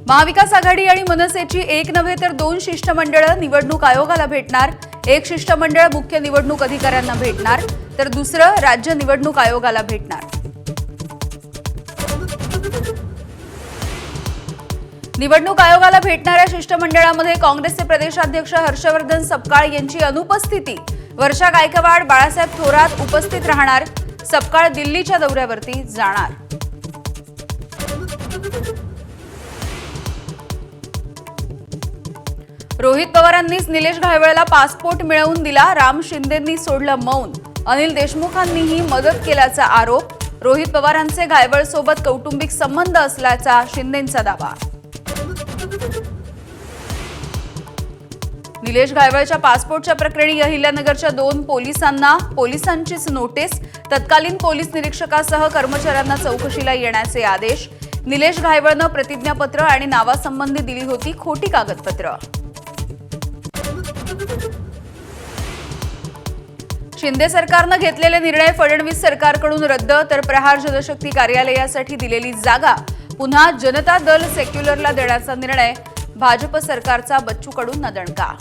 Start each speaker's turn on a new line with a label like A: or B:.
A: महाविकास आघाडी आणि मनसेची एक नव्हे तर दोन शिष्टमंडळं निवडणूक आयोगाला भेटणार। एक शिष्टमंडळ मुख्य निवडणूक अधिकाऱ्यांना भेटणार तर दुसरं राज्य निवडणूक आयोगाला भेटणार। निवडणूक आयोगाला भेटणाऱ्या शिष्टमंडळामध्ये काँग्रेसचे प्रदेशाध्यक्ष हर्षवर्धन सपकाळ यांची अनुपस्थिती, वर्षा गायकवाड, बाळासाहेब थोरात उपस्थित राहणार। सपकाळ दिल्लीच्या दौऱ्यावरती जाणार। रोहित पवारांनीच निलेश घायवळला पासपोर्ट मिळवून दिला, राम शिंदेंनी सोडलं मौन। अनिल देशमुखांनीही मदत केल्याचा आरोप। रोहित पवारांचे घायवळसोबत कौटुंबिक संबंध असल्याचा शिंदेंचा दावा। निलेश घायवळच्या पासपोर्टच्या प्रकरणी अहिल्यानगरच्या 2 पोलिसांचीच नोटीस। तत्कालीन पोलीस निरीक्षकासह कर्मचाऱ्यांना चौकशीला येण्याचे आदेश। निलेश घायवळनं प्रतिज्ञापत्र आणि नावासंबंधी दिली होती खोटी कागदपत्र। शिंदे सरकारनं घेतलेले निर्णय फडणवीस सरकारकडून रद्द, तर प्रहार जनशक्ती कार्यालयासाठी दिलेली जागा पुन्हा जनता दल सेक्युलरला देण्याचा निर्णय। भाजप सरकारचा बच्चू कडूंना दणका।